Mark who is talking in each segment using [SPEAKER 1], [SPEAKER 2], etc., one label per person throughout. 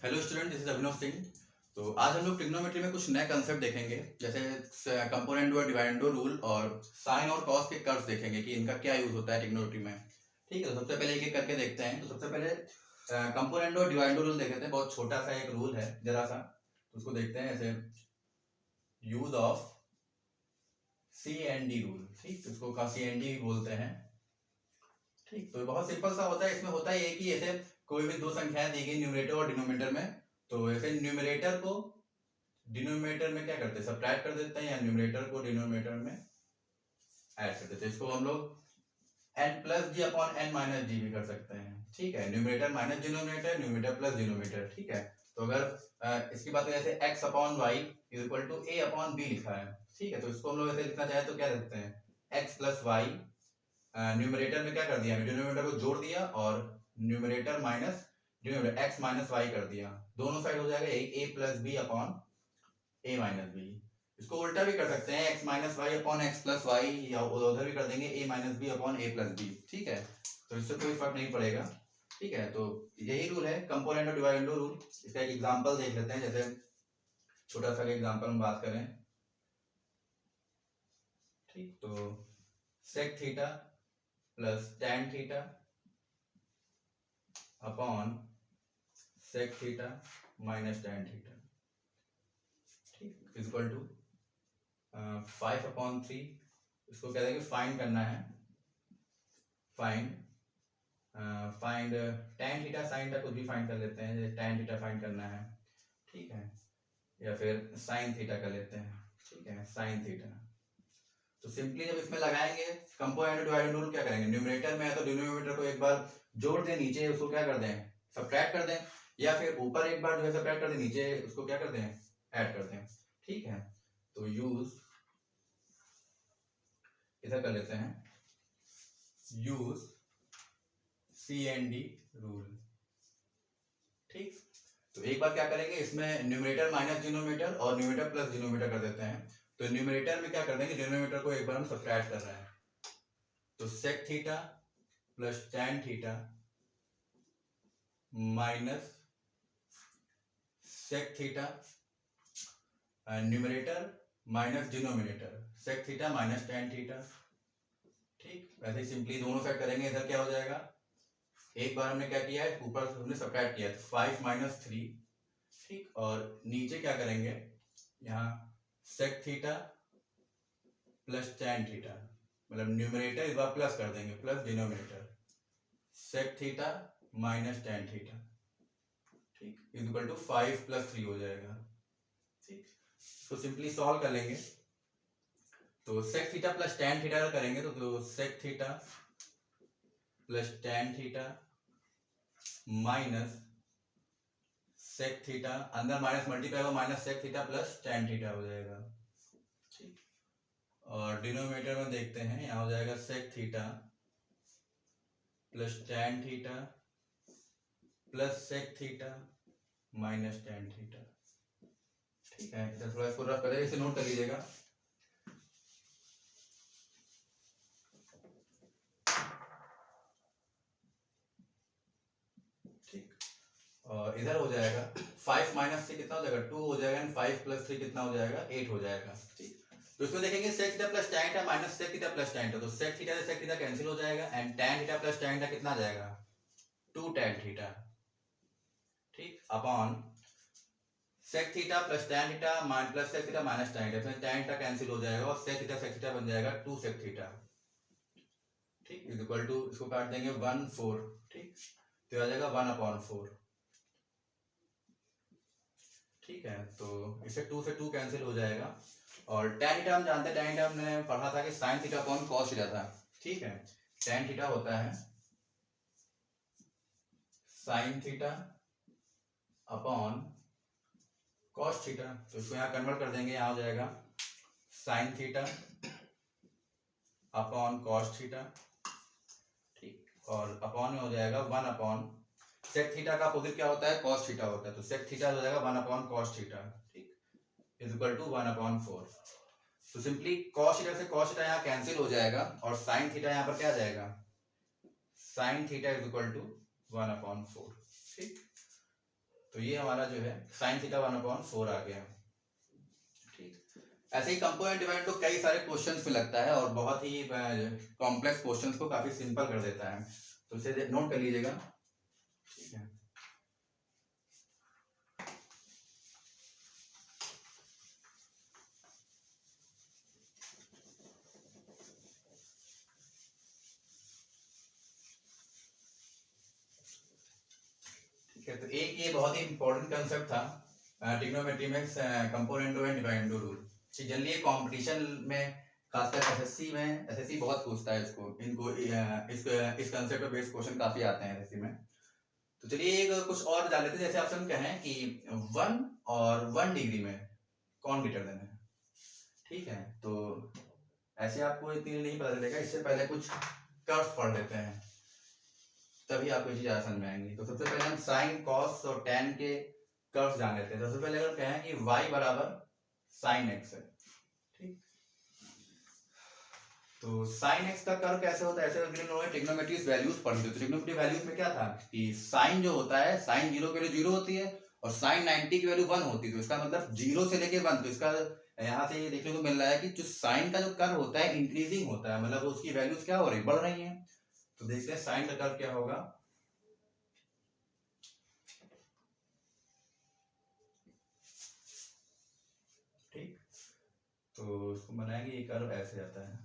[SPEAKER 1] Hello student, this is अभिनव सिंह। तो आज हम लोग ट्रिग्नोमेट्री में कुछ नए कंसेप्ट देखेंगे, जैसे कंपोनेंट और डिवाइडेंडो रूल और साइन और कॉस के कर्व्स देखेंगे कि इनका क्या यूज होता है ट्रिग्नोमेट्री में। ठीक है, तो सबसे पहले एक एक करके देखते हैं। तो सबसे पहले कंपोनेंट और डिवाइडेंडो रूल देख लेते हैं। बहुत छोटा सा एक रूल है, जरा सा, तो उसको देखते हैं। ऐसे use of C and D rule, ठीक, इसको का सी एंड डी बोलते हैं। ठीक, तो बहुत सिंपल सा होता है। इसमें होता है कि ऐसे कोई भी दो संख्याएं दी गई न्यूमरेटर और डिनोमिनेटर में, तो ऐसे न्यूमरेटर को डिनोमिनेटर में क्या करते हैं, सब्ट्रैक्ट कर देते हैं, या न्यूमरेटर को डिनोमिनेटर में ऐड कर देते हैं। इसको हम लोग n plus G upon n minus G भी कर सकते हैं। ठीक है, numerator minus denominator, numerator plus denominator. ठीक है, तो अगर इसकी बात करें, जैसे x upon Y is equal to a upon b लिखा है। ठीक है, तो इसको हम लोग ऐसे लिखना चाहे तो क्या लिखते हैं, x प्लस वाई, न्यूमरेटर में क्या कर दिया, डिनोमिनेटर को जोड़ दिया, और numerator minus denominator x minus Y कर दिया। दोनों साइड हो जाएगा a plus B upon a minus B. इसको उल्टा भी कर सकते हैं, x minus Y upon X plus Y, या उधर भी कर देंगे a minus B upon a plus B. ठीक है, तो इससे कोई फर्क नहीं पड़ेगा। ठीक है, तो यही रूल है कंपोनेंट और डिवाइडेंडो रूल। इसका एक एग्जांपल देख लेते हैं। जैसे छोटा सा एग्जांपल में बात करें, ठीक, तो sec theta plus tan theta upon sec theta minus tan theta, ठीक, इक्वल टू 5/3। इसको कह देंगे फाइंड करना है, find tan theta sine theta, कुछ भी फाइंड कर लेते हैं। जैसे टैन थीटा फाइंड करना है, ठीक है, या फिर साइन थीटा कर लेते हैं। ठीक है, साइन थीटा। तो सिंपली जब इसमें लगाएंगे कंपोनेंट डिवाइडेंड रूल, क्या करेंगे, न्यूमरेटर में है तो डिनोमिनेटर को एक बार जोड़ दें, नीचे उसको क्या कर दें, सब्ट्रैक्ट कर दें, या फिर ऊपर एक बार जो है सब्ट्रैक्ट कर दें, नीचे उसको क्या कर दें, ऐड कर दें। ठीक है, तो यूज इधर कर लेते हैं, use C and D rule. ठीक, तो एक बार क्या करेंगे, इसमें न्यूमरेटर माइनस डिनोमिनेटर और न्यूमरेटर प्लस डिनोमिनेटर कर देते हैं। तो न्यूमरेटर में क्या कर देंगे, डिनोमिनेटर को एक बार हम सब्ट्रैक्ट कर रहे हैं, तो sec theta plus tan theta minus sec theta, numerator minus denominator, sec theta minus tan theta. ठीक, वैसे ही सिंपली दोनों साइड करेंगे। इधर क्या हो जाएगा, एक बार हमने क्या किया है, ऊपर हमने सब्ट्रैक्ट किया, तो 5 माइनस 3। ठीक, और नीचे क्या करेंगे, यहाँ sec theta plus tan theta, मतलब न्यूमरेटर इस बार प्लस कर देंगे, plus denominator, sec theta minus tan theta, ठीक, इज इक्वल टू 5 प्लस 3 हो जाएगा। ठीक, तो सिंपली सॉल्व कर लेंगे। तो sec theta plus tan theta करेंगे तो sec theta plus tan theta minus sec theta, अंदर माइनस मल्टीप्लाई होगा, minus sec theta plus tan theta हो जाएगा। ठीक, और डिनोमिनेटर में देखते हैं, यहाँ हो जाएगा sec theta plus tan theta plus sec theta minus tan theta. ठीक है, इधर थोड़ा इसको रफ कर देंगे, इसे नोट कर लीजिएगा। और इधर हो जाएगा 5 माइनस 3 कितना हो जाएगा, 2 हो जाएगा, एंड 5 प्लस 3 कितना हो जाएगा, 8 हो जाएगा। ठीक, तो इसमें देखेंगे sec theta plus tan theta minus sec theta plus tan theta, तो सेक थीटा से सेक थीटा कैंसिल हो जाएगा, and tan theta plus tan theta कितना आ जाएगा, 2 टैन थीटा। ठीक, upon sec theta plus tan theta plus sec theta minus tan theta, इसमें tan theta cancel हो जाएगा, और सेक थीटा बन जाएगा 2 सेक थीटा। ठीक, इज इक्वल टू, इसको काट देंगे 1/4। ठीक, तो आ जाएगा 1/4। ठीक है, तो इसे 2 से 2 कैंसिल हो जाएगा, और टैन थीटा हम जानते हैं, टैन थीटा हमने पढ़ा था कि sine theta upon cos theta था। ठीक है, टैन थीटा होता है sine theta upon cos theta, तो इसको यहाँ कन्वर्ट कर देंगे, यहाँ हो जाएगा sine theta upon cos theta. ठीक, और अपॉन में हो जाएगा 1/, सेक थीटा का अपोजिट क्या होता है, कॉस थीटा होता है, तो सेक थीटा हो जाएगा 1/, कॉस थीटा। ठीक, इज इक्वल टू 1/4। तो सिंपली कॉस थीटा से कॉस थीटा यहाँ कैंसिल हो जाएगा, और साइन थीटा यहाँ पर क्या आ जाएगा, sine theta is equal to 1/4। ठीक, तो ये हमारा जो है साइन थीटा 1/4 आ गया। ठीक, ऐसे ही कंपोनेंट डिवाइड तो कई सारे क्वेश्चंस में लगता है और बहुत ही कॉम्प्लेक्स क्वेश्चंस को काफी सिंपल कर देता है, तो इसे नोट कर लीजिएगा। ठीक है, ठीक है, तो एक ये बहुत ही इंपॉर्टेंट कंसेप्ट था ट्रिग्नोमेट्री में, कंपोनेंटो एंड डिवाइडेंडो रूल। जनरली ये कंपटीशन में खासकर एसएससी में, एसएससी बहुत पूछता है इसको, इनको इस कंसेप्ट पे बेस्ड क्वेश्चन काफी आते हैं एसएससी में। तो चलिए एक कुछ और डाल लेते हैं, जैसे आपसे हम कहें कि 1 और 1 डिग्री में कौन ग्रेटर देन है। ठीक है, तो ऐसे आपको इतनी नहीं पता चलेगा, इससे पहले कुछ कर्व पढ़ लेते हैं, तभी आपको ये चीज ज्यादा समझ में आएंगी। तो सबसे पहले हम साइन कॉस और tan के कर्व्स जान लेते हैं। सबसे पहले अगर कहें कि y बराबर साइन x है, ठीक, तो साइन x का कर्व कैसे होता है, ऐसे उन्होंने ट्रिग्नोमेट्री वैल्यूज पढ़ी थी। ट्रिग्नोमेट्री वैल्यूज में क्या था कि साइन जो होता है, साइन 0 के लिए 0 होती है और साइन 90 की वैल्यू 1 होती है, तो इसका मतलब 0 से लेके 1। तो इसका यहाँ से ये देखने को मिल रहा है कि जो साइन का जो कर्व होता है इंक्रीजिंग होता है, मतलब उसकी वैल्यूज क्या हो रही, बढ़ रही है। तो देखते हैं साइन का कर्व क्या होगा। ठीक, तो इसको बनाएंगे, ये कर्व ऐसे आता है।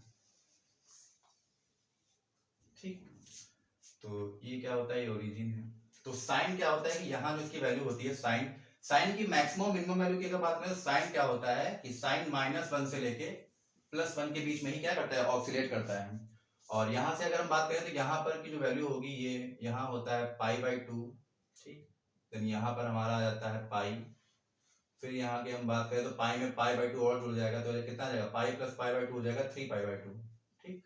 [SPEAKER 1] ठीक, तो ये क्या होता है, ये ओरिजिन है। तो साइन क्या होता है कि यहाँ जो इसकी वैल्यू होती है, साइन, साइन की मैक्सिमम मिनिमम वैल्यू की अगर बात करें तो साइन क्या होता है कि साइन -1 से लेके +1 के बीच में ही क्या करता है, ऑक्सीलेट करता है। और यहाँ से अगर हम बात करें तो यहाँ पर की जो वैल्यू होगी, ये यहाँ होता है π/2। ठीक, देन यहाँ पर हमारा आ जाता है पाई, फिर यहाँ की हम बात करें तो पाई में π/2 और जुड़ जाएगा, तो कितना आ जाएगा, पाई + π/2 हो जाएगा 3π/2। ठीक,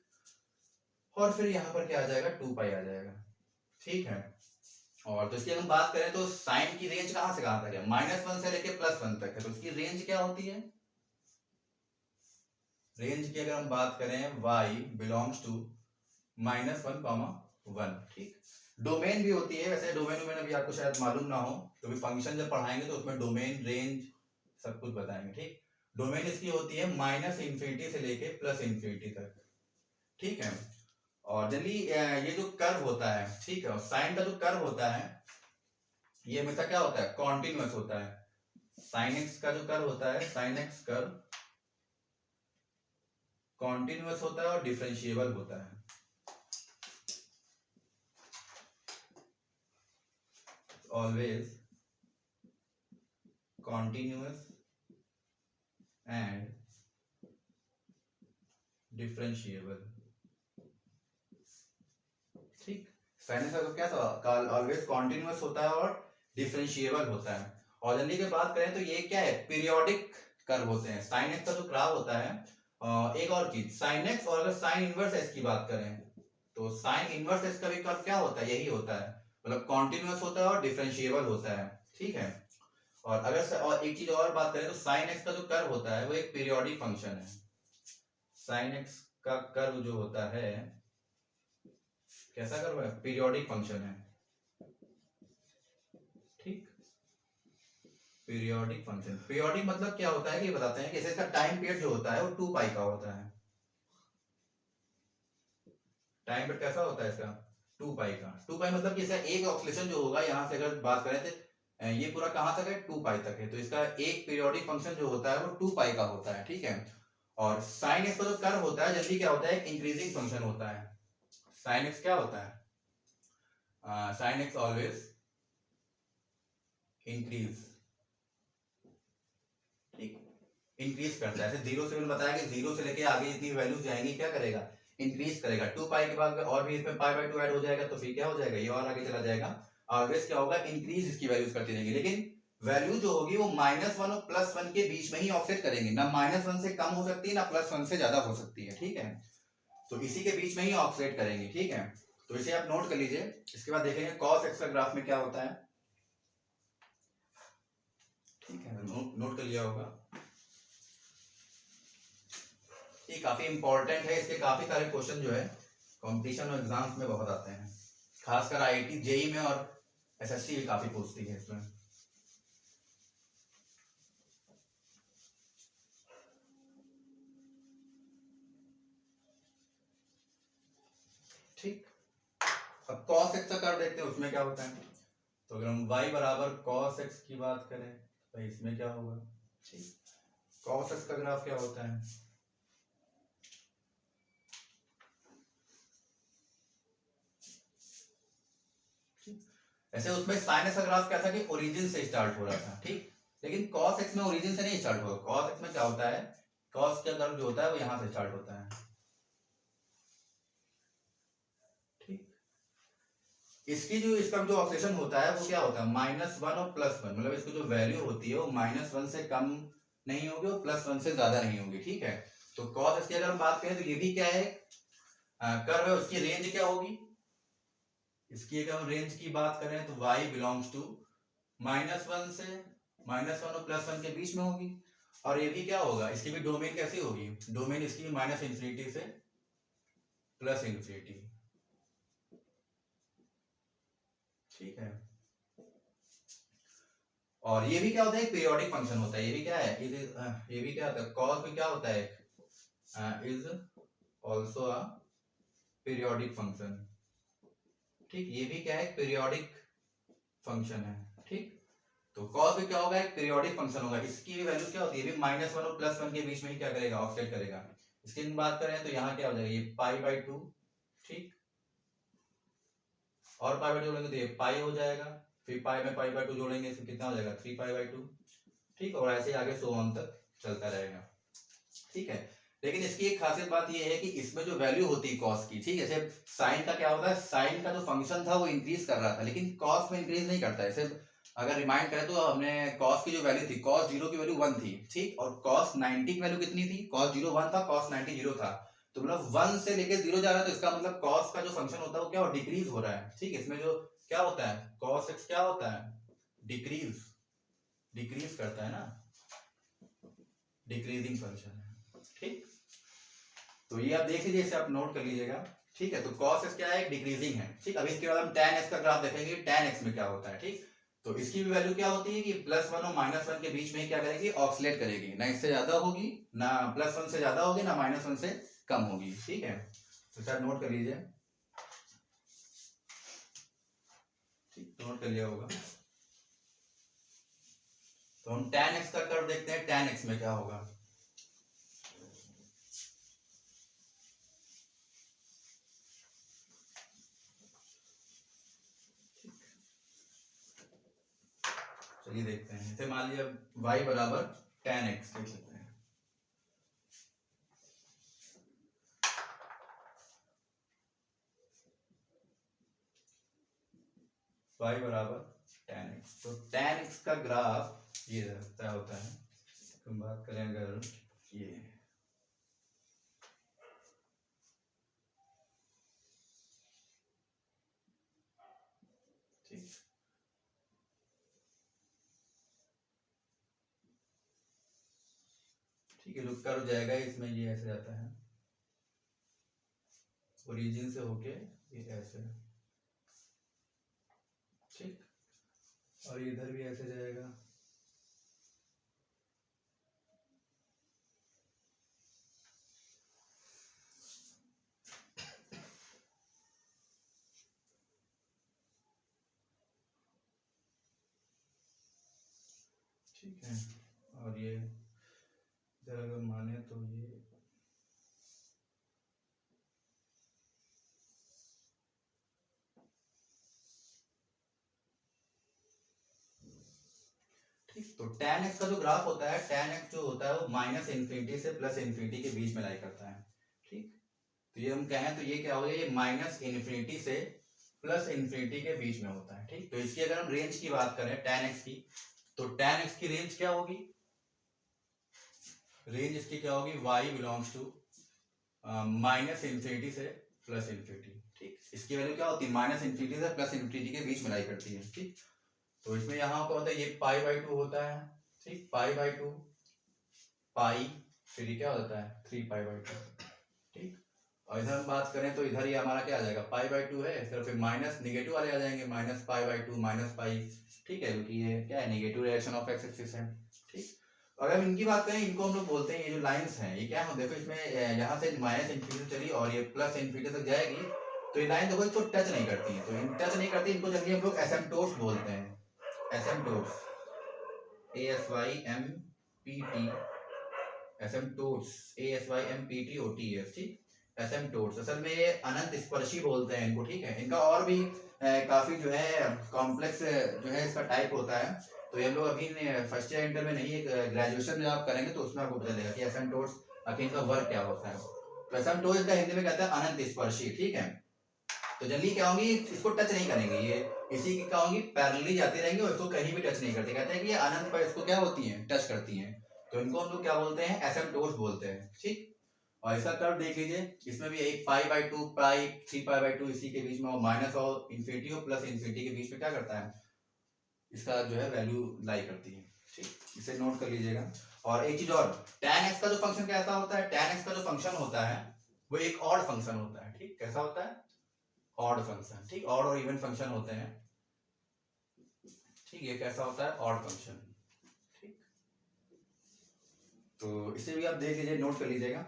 [SPEAKER 1] और फिर यहाँ पर क्या आ जाएगा, 2π आ जाएगा। ठीक है, और तो इसकी हम बात करें तो साइन की रेंज कहां से कहां तक है, -1 से लेके +1 तक है। तो इसकी रेंज क्या होती है, रेंज की अगर हम बात करें y बिलोंग्स टू -1, 1। ठीक, डोमेन भी होती है, वैसे डोमेन में अभी आपको शायद मालूम ना हो, तो भी फंक्शन जब पढ़ाएंगे तो उसमें डोमेन, रेंज सब कुछ बताएंगे। ठीक, डोमेन इसकी होती है -∞ से लेके +∞ तक। ठीक है, और जनरली ये जो कर्व होता है, ठीक है, और साइन का जो कर्व होता है ये हमेशा क्या होता है, कॉन्टिन्यूअस होता है। साइन एक्स का जो कर्व होता है, साइन एक्स कर्व कॉन्टिन्यूअस होता है और डिफरेंशिएबल होता है। Always continuous and differentiable. ठीक, साइन एक्स का क्या था, ऑलवेज कॉन्टिन्यूअस होता है और डिफरेंशिएबल होता है। और जनरली की बात करें तो ये क्या है, पीरियोडिक कर्व होते हैं। साइन एक्स का जो कर्व होता है, एक और चीज, साइन एक्स और अगर साइन इनवर्स एक्स की बात करें तो साइन इनवर्स एक्स का भी कर्व क्या होता है, यही होता है, मतलब कॉन्टिन्यूअस होता है और डिफरेंशिएबल होता है। ठीक है, और अगर और एक चीज और बात करें तो साइन एक्स का जो कर्व होता है वो एक पीरियोडिक फंक्शन है। साइन एक्स का कर्व जो होता है कैसा कर्व है, पीरियोडिक फंक्शन है। ठीक, पीरियोडिक फंक्शन, पीरियोडिक मतलब क्या होता है कि बताते हैं कि इसका टाइम पीरियड जो होता है वो 2π का होता है। टाइम पीरियड कैसा होता है इसका, 2π का। 2π मतलब कि इसका एक ऑक्सीलेशन जो होगा, यहाँ से अगर बात करें तो ये पूरा कहां तक है, 2π तक है, तो इसका एक पीरियोडिक फंक्शन जो होता है वो 2π का होता है। ठीक है, और साइन एक्स का जो कर्व होता है जल्दी क्या होता है, इंक्रीजिंग फंक्शन होता है। साइन एक्स क्या होता है, साइन एक्स ऑलवेज इंक्रीज, ठीक, इंक्रीज करता है। 0 से मैंने बताया कि 0 से लेके आगे जितनी वैल्यूज जाएंगी क्या करेगा, इंक्रीज करेगा। 2π के बाद और भी इसमें π/2 ऐड हो जाएगा, तो फिर क्या हो जाएगा, ये और आगे चला जाएगा। ऑलवेज क्या होगा, इंक्रीज इसकी वैल्यूज करती रहेंगी, लेकिन वैल्यू जो होगी वो -1 और +1 के बीच में ही ऑफसेट करेंगे, ना -1 से कम हो सकती है ना +1 से ज्यादा हो सकती है। ठीक है, तो इसी के बीच में ही ऑफसेट करेंगे। ठीक है, तो इसे आप नोट कर लीजिए। इसके बाद देखेंगे कॉस एक्स का ग्राफ में क्या होता है। ठीक है, नोट कर लिया होगा, ये काफी इंपॉर्टेंट है, इसके काफी सारे क्वेश्चन जो है कंपटीशन और एग्जाम्स में बहुत आते हैं, खासकर आईआईटी जेई में, और एसएससी भी काफी पूछती है इसमें। ठीक, अब cos x का कर्व देखते हैं उसमें क्या होता है। तो अगर हम y बराबर cos x की बात करें तो इसमें क्या होगा। ठीक, cos x का ग्राफ क्या होता है। ऐसे उसमें sin x का ग्राफ क्या था कि ओरिजिन से स्टार्ट हो रहा था। ठीक, लेकिन cos x में ओरिजिन से नहीं स्टार्ट होगा। cos x में क्या होता है, cos का कर्व जो होता है वो यहां से स्टार्ट होता है। ठीक, इसकी जो इसका जो ऑक्सीडेशन होता है वो क्या होता है -1 और +1, मतलब इसकी जो वैल्यू होती है वो -1 से कम नहीं होगी और +1 से ज्यादा नहीं होगी। ठीक है, तो cos x की अगर हम बात करें तो ये भी क्या है, कर्व है, उसकी रेंज क्या होगी। इसकी अगर हम रेंज की बात करें तो y बिलोंग्स टू -1 से -1 और +1 के बीच में होगी। और ये भी क्या होगा, इसकी भी डोमेन कैसी होगी, डोमेन इसकी -∞ से +∞। ठीक है, और ये भी क्या होता है, पीरियोडिक फंक्शन होता है। ये भी क्या है, ये भी क्या होता है, cos भी क्या होता है, is also a periodic function. ठीक, ये भी क्या है, पीरियोडिक फंक्शन है। ठीक, तो cos भी क्या होगा, एक पीरियोडिक फंक्शन होगा। इसकी भी वैल्यू क्या होती है, -1 और +1 के बीच में ही क्या करेगा, ऑफसेट करेगा। इसकी बात करें तो यहाँ क्या हो जाएगा, ये π/2। ठीक, और π/2 जोड़ेंगे तो ये पाई हो जाएगा, फिर पाई में π/2 जोड़ेंगे तो कितना हो जाएगा, 3π/2। ठीक, और ऐसे आगे सो ऑन तक चलता रहेगा। ठीक है, लेकिन इसकी एक खासियत बात ये है कि इसमें जो वैल्यू होती है कॉस की, ठीक है, जैसे साइन का क्या होता है, साइन का जो फंक्शन था वो इंक्रीज कर रहा था, लेकिन कॉस में इंक्रीज नहीं करता है। सिर्फ अगर रिमाइंड करें तो हमने कॉस की जो वैल्यू थी, cos 0 की वैल्यू 1 थी। ठीक, और cos 90 की वैल्यू कितनी थी, cos 0 1 था, cos 90 0 था। तो मतलब 1 से लेके 0 जा रहा है, तो इसका मतलब cos का जो फंक्शन होता है वो क्या डिक्रीज हो रहा है। ठीक, इसमें जो क्या होता है, cos x क्या होता है, डिक्रीज, डिक्रीज करता है ना, डिक्रीजिंग फंक्शन है। ठीक, तो ये आप देख लीजिए, इसे आप नोट कर लीजिएगा। ठीक है, तो cos x क्या है, डिक्रीजिंग है। ठीक, अब इसके बाद हम tan x का ग्राफ देखेंगे, tan x में क्या होता है। ठीक, तो इसकी भी वैल्यू क्या होती है कि +1 और -1 के बीच में क्या करेगी, ऑक्सीलेट करेगी, ना इससे ज्यादा होगी, ना +1 से ज्यादा होगी, ना -1 से कम होगी। ठीक है, तो सर नोट कर लीजिए। ठीक, नोट कर लिया होगा। तो हम tan x का कर्व देखते हैं, tan x में क्या होगा। चलिए देखते हैं, जैसे मान लीजिए y बराबर tan x देख सकते हैं। y बराबर tan x, तो tan x का ग्राफ ये रहता होता है। हम बात करें अगर ये, ठीक, ठीक है, जो कर्व जाएगा इसमें ये ऐसे जाता है, ओरिजिन से होके ये ऐसे। ठीक, और इधर भी ऐसे जाएगा। ठीक है, और ये इधर अगर माने तो ये, ठीक, तो tan x का जो ग्राफ होता है, tan x जो होता है वो -∞ से +∞ के बीच में लाई करता है। ठीक, तो ये हम कहें तो ये क्या हो गया, ये -∞ से +∞ के बीच में होता है। ठीक, तो इसकी अगर हम रेंज की बात करें tan x की, तो tan x की रेंज क्या होगी, रेंज इसकी क्या होगी, y बिलोंग्स टू -∞ से +∞। ठीक, इसकी वैल्यू क्या होती है, -∞ से +∞ के बीच में लाई करती है। ठीक, तो इसमें यहाँ क्या होता है, ये π/2 होता है। ठीक, π/2 पाई, फिर ये क्या होता है 3π/2। ठीक, और इधर हम बात करें तो इधर ये हमारा क्या आ जाएगा, π/2 है, इधर फिर माइनस निगेटिव वाले आ जाएंगे, -π/2 -π। ठीक है, क्योंकि ये क्या है, negative direction of x axis है। ठीक, अगर हम इनकी बात करें, इनको हम लोग बोलते हैं, ये जो लाइंस हैं ये क्या है, देखो इसमें यहाँ से -∞ चली और ये +∞ तक जाएगी, तो ये लाइन देखो इसको टच नहीं करती है, तो इन टच नहीं करती इनको जल्दी हम लोग एसिम्पटोट्स बोलते हैं, एसिम्पटोट्स, ASYMPT, एसिम्पटोट्स, ASYMPTOTS, ठीक, एसिम्पटोट्स। असल में ये अनंत स्पर्शी बोलते हैं इनको, ठीक है। इनका और भी काफी जो है कॉम्प्लेक्स जो है इसका टाइप होता है, तो ये लोग अभी फर्स्ट ईयर इंटर में नहीं, ग्रेजुएशन में आप करेंगे तो उसमें आपको पता चलेगा कि एसिम्पटोट्स आखिर इनका वर्क क्या होता है। तो एसिम्पटोट्स का हिंदी में कहते हैं अनंत स्पर्शी, ठीक है। तो जनरली क्या होंगी, इसको टच नहीं करेंगे, ये इसी की क्या होंगी, पैरेलली जाती रहेंगी और इसको कहीं भी टच नहीं करते, कहते हैं कि ये अनंत पर इसको क्या होती हैं, टच करती हैं, तो इनको हम लोग क्या बोलते हैं, एसिम्पटोट्स बोलते हैं, ठीक। और इसका कर्व देख लीजिए, इसमें भी एक π/2 पाई 3π/2 इसी के बीच में, और माइनस और इन्फिनिटी और प्लस इन्फिनिटी के बीच में क्या करता है, इसका जो है वैल्यू लाई करती है, ठीक, इसे नोट कर लीजिएगा। और एक चीज और, tan x का जो फंक्शन कैसा होता है, tan x का जो फंक्शन होता है वो एक ऑड फंक्शन होता है, ठीक, कैसा होता है, ऑड फंक्शन, ठीक, ऑड और इवन फंक्शन होते हैं, ठीक, ये कैसा होता है, ऑड फंक्शन, ठीक। तो इसे भी आप देख लीजिए, नोट कर लीजिएगा।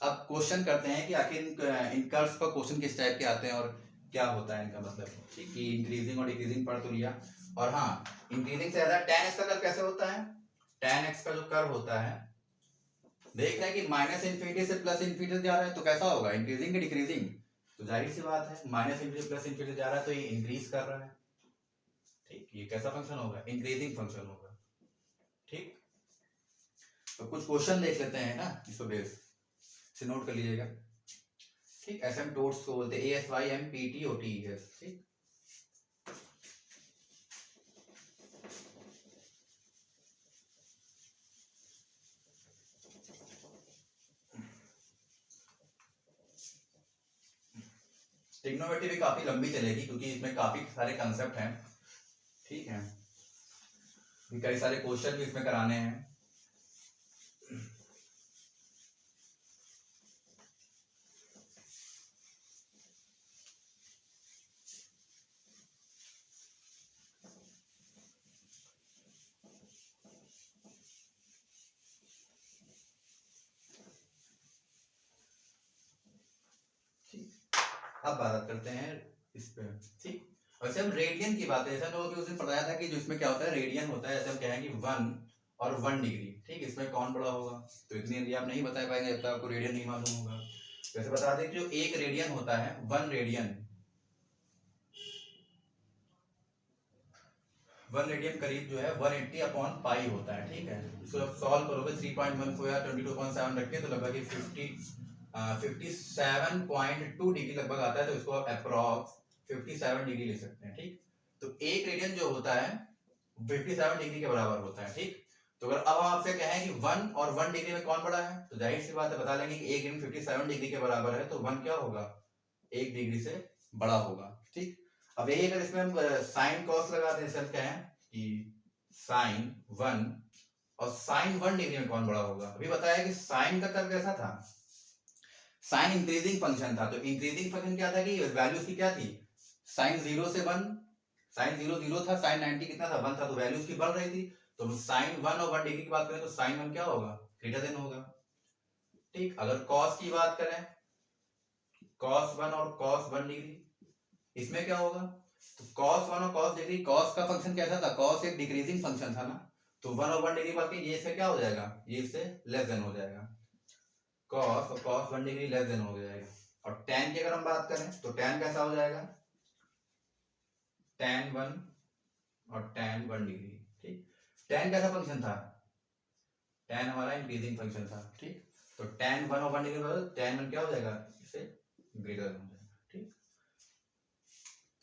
[SPEAKER 1] अब क्वेश्चन करते हैं कि आखिर इन कर्व्स पर क्वेश्चन किस टाइप के आते हैं और क्या होता है इनका मतलब, ठीक, कि इंक्रीजिंग और डिक्रीजिंग पढ़ तो लिया। और हाँ, इंक्रीजिंग से ज्यादा tan x का कर्व कैसे होता है, tan x का जो कर्व होता है, देख रहे हैं कि माइनस इन्फिनिटी से प्लस इन्फिनिटी जा रहा है, तो कैसा होगा, इंक्रीजिंग की डिक्रीजिंग, तो जाहिर सी बात है माइनस इन्फिनिटी प्लस इन्फिनिटी जा रहा है तो ये इंक्रीज कर रहा है, ठीक, ये कैसा फंक्शन होगा, इंक्रीजिंग फंक्शन होगा, ठीक। तो कुछ क्वेश्चन देख लेते हैं ना, इसको बेस से नोट कर लीजिएगा, ठीक। एसिम्पटोट्स को बोलते हैं ASYMPTOTS, ठीक। ट्रिग्नोमेट्री भी काफी लंबी चलेगी क्योंकि इसमें काफी सारे कंसेप्ट हैं, ठीक है, कई सारे क्वेश्चन भी इसमें कराने हैं। अब बात करते हैं इस पे, ठीक। वैसे हम रेडियन की बात है, जैसा लोगों उस दिन पढ़ाया था कि जो इसमें क्या होता है, रेडियन होता है, जैसे हम कहें कि 1 और 1 डिग्री, ठीक, इसमें कौन बड़ा होगा, तो इतनी यदि आप नहीं बता पाएंगे जब तक आपको रेडियन नहीं मालूम होगा। वैसे बता दें कि जो एक रेडियन होता है, 1 रेडियन, 1 रेडियन करीब जो है 180/पाई होता है, ठीक है। इसको जब सॉल्व करोगे 3.14 या 22.7 रख के तो लगभग 57.2 डिग्री लगभग आता है, तो इसको अप्रॉक्स 57 डिग्री ले सकते हैं, ठीक। तो एक रेडियन जो होता है 57 डिग्री के बराबर होता है, ठीक। तो अगर अब हम आपसे कहें कि 1 और 1 डिग्री में कौन बड़ा है, तो जाहिर सी बात है बता लेंगे कि एक रेडियन 57 डिग्री के बराबर है, तो 1 क्या होगा, 1 डिग्री से बड़ा होगा, ठीक। अब यही अगर इसमें हम साइन कॉस लगा दें, सर कहें कि साइन 1 और साइन 1 डिग्री में कौन बड़ा होगा, अभी बताया कि साइन का कर्व कैसा था, साइन इंक्रीजिंग फंक्शन था, तो इंक्रीजिंग फंक्शन क्या था कि वैल्यूज की क्या थी, साइन 0 से 1, साइन 0 0 था, साइन 90 कितना था, 1 था, तो वैल्यूज की बढ़ रही थी, तो साइन 1 और 1 डिग्री की बात करें तो साइन 1 क्या होगा, ग्रेटर देन होगा, ठीक। अगर कॉस की बात करें, कॉस 1 और कॉस 1 डिग्री, इसमें क्या होगा, तो कॉस 1 और कॉस डिग्री, कॉस का फंक्शन कैसा था, कॉस एक डिक्रीजिंग फंक्शन था ना, तो 1 और 1 डिग्री बात की ये इससे क्या हो जाएगा, ये इससे लेस देन हो जाएगा, कॉस और कॉस 1 डिग्री लेस देन हो जाएगा। और tan की अगर हम बात करें तो tan कैसा हो जाएगा, tan 1 और tan 1 डिग्री, ठीक। tan कैसा फंक्शन था, tan हमारा इंक्रीजिंग फंक्शन था, ठीक। तो tan 1 और 1 डिग्री tan 1 क्या हो जाएगा, इससे ग्रेटर हो जाएगा, ठीक।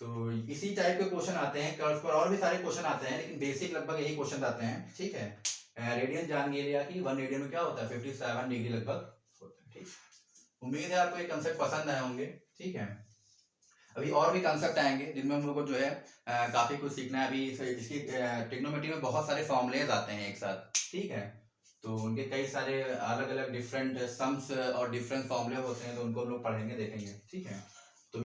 [SPEAKER 1] तो इसी टाइप के क्वेश्चन आते हैं कर्व्स पर, और भी सारे क्वेश्चन आते हैं, लेकिन बेसिक लगभग यही क्वेश्चन आते हैं, ठीक है। रेडियन जान लिया कि 1 रेडियन में क्या होता है, 57 डिग्री लगभग होता है, ठीक। उम्मीद है आपको ये कंसेप्ट पसंद आए होंगे, ठीक है। अभी और भी कंसेप्ट आएंगे जिनमें हम लोग को जो है काफी कुछ सीखना है। अभी इसकी ट्रिग्नोमेट्री में बहुत सारे फॉर्मूलेज आते हैं एक साथ, ठीक है, तो उनके कई सारे अलग अलग डिफरेंट सम्स और डिफरेंट फॉर्मूले होते हैं, तो उनको हम लोग पढ़ेंगे, देखेंगे, ठीक है।